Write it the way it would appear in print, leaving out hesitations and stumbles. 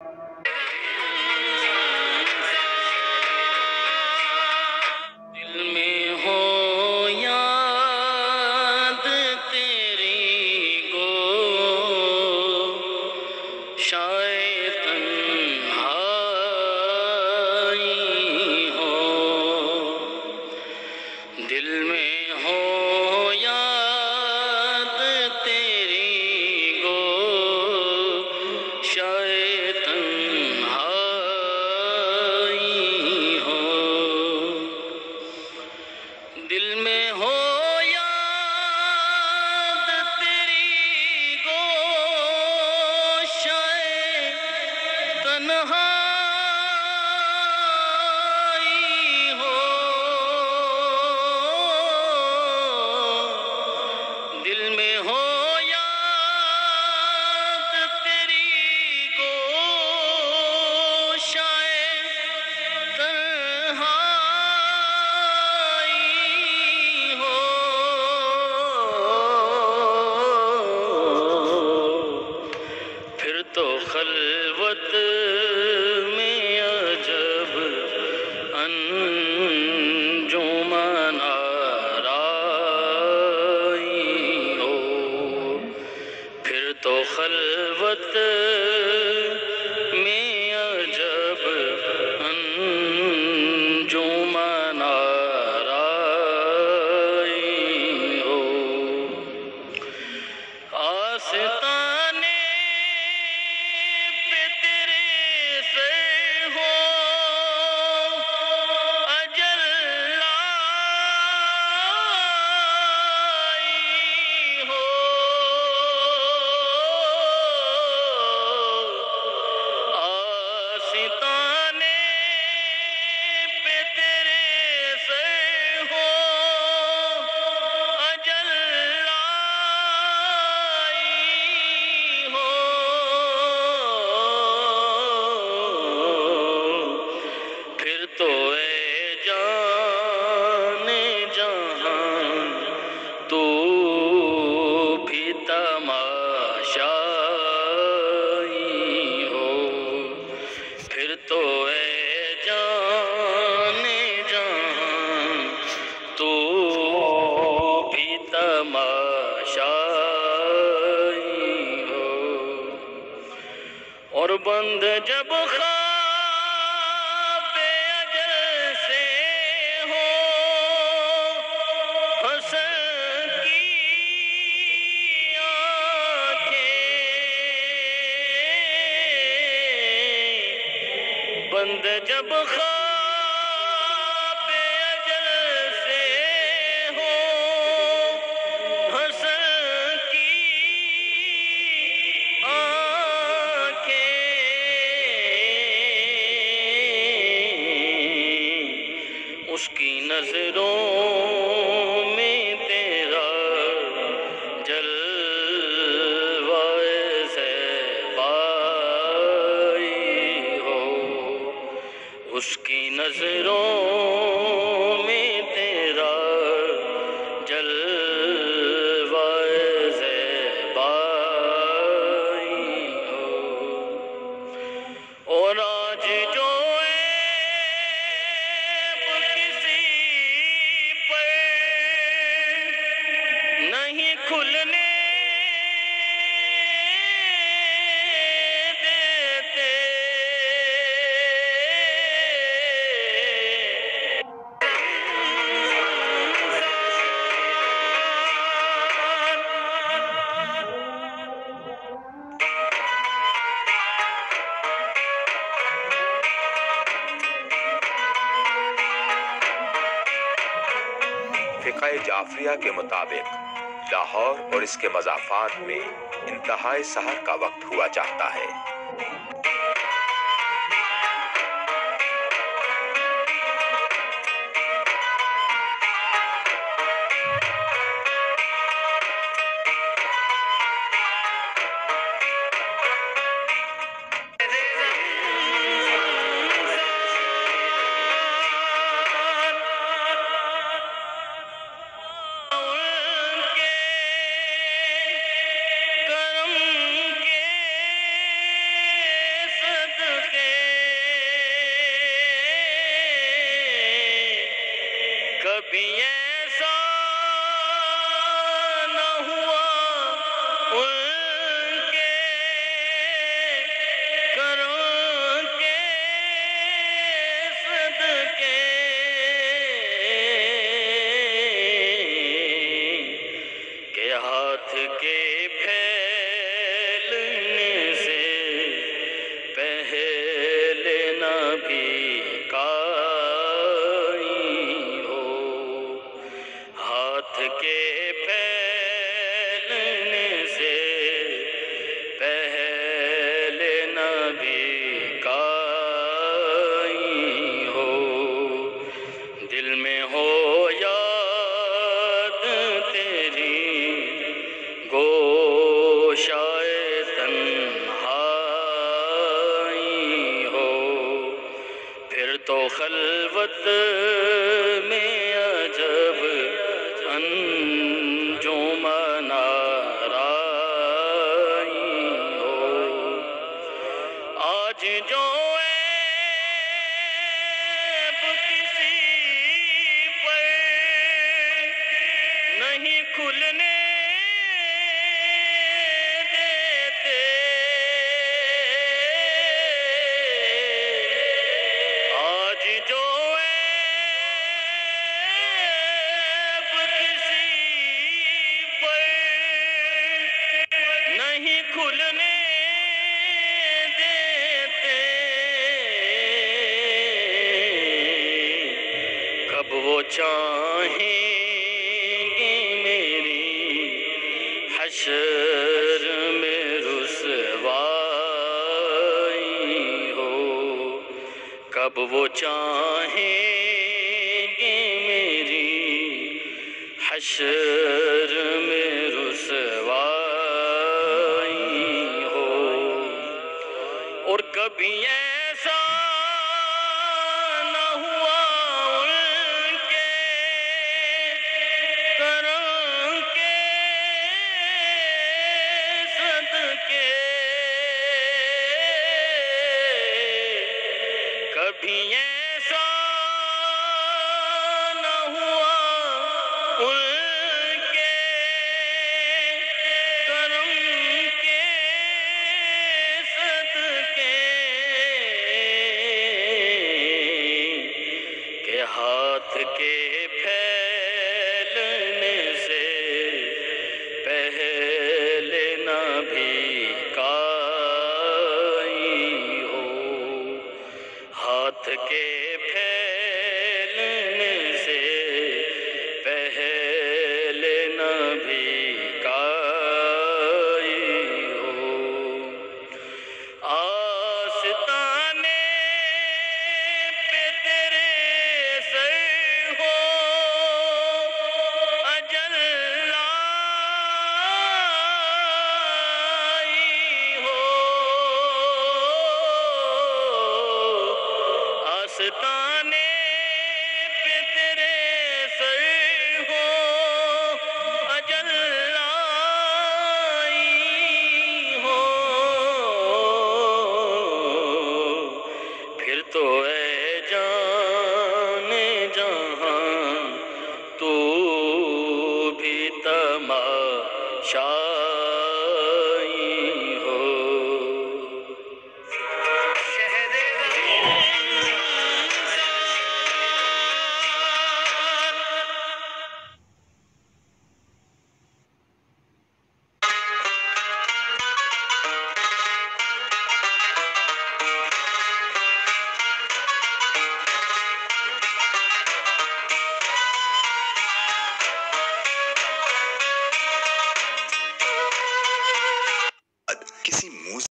دل میں ہو یاد تیری گو شاید تنہائی ہو، دل میں ہو یاد تیری گو شاید تنہائی ہو، دل میں ہو یاد تیری گو شاید تنہائی ہو، دل میں ہو یاد تیری گو شاید تنہائی ہو، پھر تو خلوت میں عجب انجمن آرائی ہو، پھر تو خلوت میں عجب انجمن آرائی ہو، آستانے پہ تیرے سے ہو اجل لائی ہو، آستانے پہ تیرے سے ہو اجل لائی ہو، پھر تو اے جان جہان تو بھی تماشائی ہو، پھر تو اے جان جہان تو بھی تماشائی ہو، اور بند جب خواب اجل سے ہو حسن کی آنکھیں، بند جب خواب اجل سے ہو حسن کی آنکھیں، اس کی نظروں میں تیرا جلوہ زیبائی ہو، اس کی نظروں میں تیرا جلوہ زیبائی ہو، اور آج جو عیب کسی پر نہیں کھلنے دیتے، فقہ جعفریہ کے مطابق لاہور اور اس کے مضافات میں انتہائی سحر کا وقت ہوا چاہتا ہے۔ کبھی ایسا نہ ہوا ان کے کرم کے صدقے کہ ہاتھ کے پھیلنے سے پہلے نہ بھی کائی ہو، ہاتھ کے پھیلنے سے پہلے نہ بھی کائی ہو، دل میں ہو یاد تیری گوشائے تنہائی ہو، پھر تو خلوت میں عجب انجم نارائی ہو، آج جو عیب کسی پر نہیں کھلنے دیتے، آج جو عیب کسی پر نہیں کھلنے دیتے، کب وہ چاہیں گے میری حشر میں رسوائی ہو، کب وہ چاہیں گے میری حشر میں رسوائی ہو، اور کبھی ایسا نہ ہوا ان کے کرم کے صدقے، کبھی ایسا نہ ہوا ان کے کرم کے صدقے کہ ہاتھ کے پھیلنے سے پہلے نہ بھی کائی ہو، ہاتھ کے پھیلنے سے پہلے نہ بھی کائی ہو، آستانے پہ تیرے سر ہو اجل لائی ہو، آستانے پہ تیرے سر ہو اجل لائی ہو، پھر تو